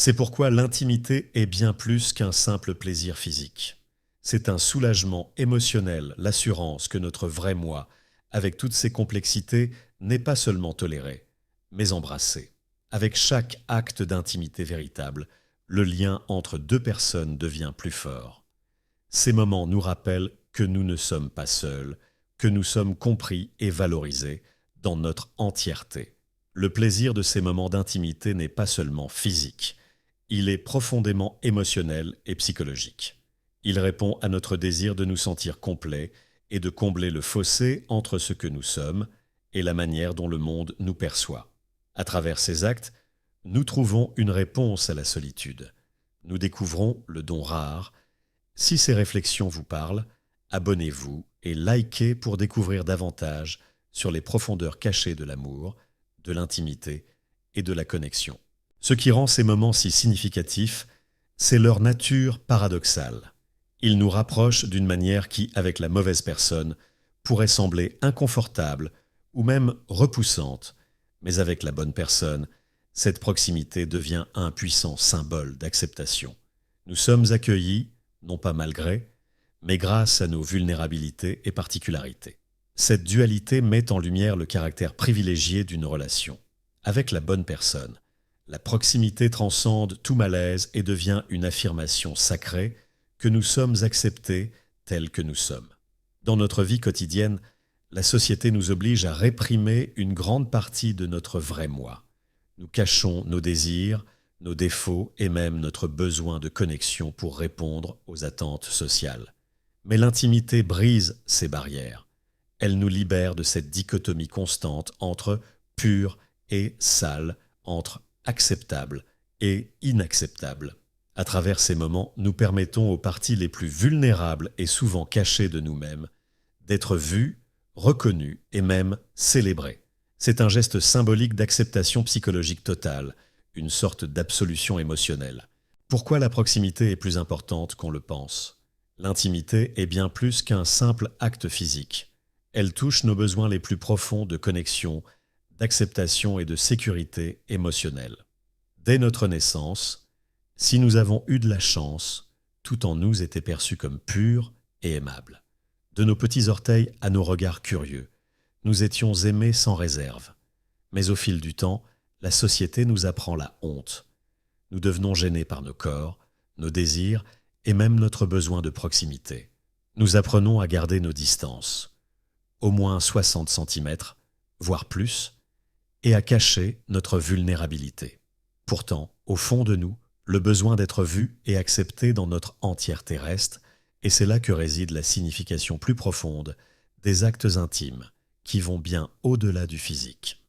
C'est pourquoi l'intimité est bien plus qu'un simple plaisir physique. C'est un soulagement émotionnel, l'assurance que notre vrai moi, avec toutes ses complexités, n'est pas seulement toléré, mais embrassé. Avec chaque acte d'intimité véritable, le lien entre deux personnes devient plus fort. Ces moments nous rappellent que nous ne sommes pas seuls, que nous sommes compris et valorisés dans notre entièreté. Le plaisir de ces moments d'intimité n'est pas seulement physique, il est profondément émotionnel et psychologique. Il répond à notre désir de nous sentir complets et de combler le fossé entre ce que nous sommes et la manière dont le monde nous perçoit. À travers ces actes, nous trouvons une réponse à la solitude. Nous découvrons le don rare. Si ces réflexions vous parlent, abonnez-vous et likez pour découvrir davantage sur les profondeurs cachées de l'amour, de l'intimité et de la connexion. Ce qui rend ces moments si significatifs, c'est leur nature paradoxale. Ils nous rapprochent d'une manière qui, avec la mauvaise personne, pourrait sembler inconfortable ou même repoussante, mais avec la bonne personne, cette proximité devient un puissant symbole d'acceptation. Nous sommes accueillis, non pas malgré, mais grâce à nos vulnérabilités et particularités. Cette dualité met en lumière le caractère privilégié d'une relation. Avec la bonne personne, la proximité transcende tout malaise et devient une affirmation sacrée que nous sommes acceptés tels que nous sommes. Dans notre vie quotidienne, la société nous oblige à réprimer une grande partie de notre vrai moi. Nous cachons nos désirs, nos défauts et même notre besoin de connexion pour répondre aux attentes sociales. Mais l'intimité brise ces barrières. Elle nous libère de cette dichotomie constante entre pur et sale, entre acceptable et inacceptable. À travers ces moments, nous permettons aux parties les plus vulnérables et souvent cachées de nous-mêmes d'être vues, reconnues et même célébrées. C'est un geste symbolique d'acceptation psychologique totale, une sorte d'absolution émotionnelle. Pourquoi la proximité est plus importante qu'on le pense ? L'intimité est bien plus qu'un simple acte physique. Elle touche nos besoins les plus profonds de connexion, d'acceptation et de sécurité émotionnelle. Dès notre naissance, si nous avons eu de la chance, tout en nous était perçu comme pur et aimable. De nos petits orteils à nos regards curieux, nous étions aimés sans réserve. Mais au fil du temps, la société nous apprend la honte. Nous devenons gênés par nos corps, nos désirs et même notre besoin de proximité. Nous apprenons à garder nos distances, au moins 60 centimètres, voire plus, et à cacher notre vulnérabilité. Pourtant, au fond de nous, le besoin d'être vu et accepté dans notre entièreté reste, et c'est là que réside la signification plus profonde des actes intimes, qui vont bien au-delà du physique.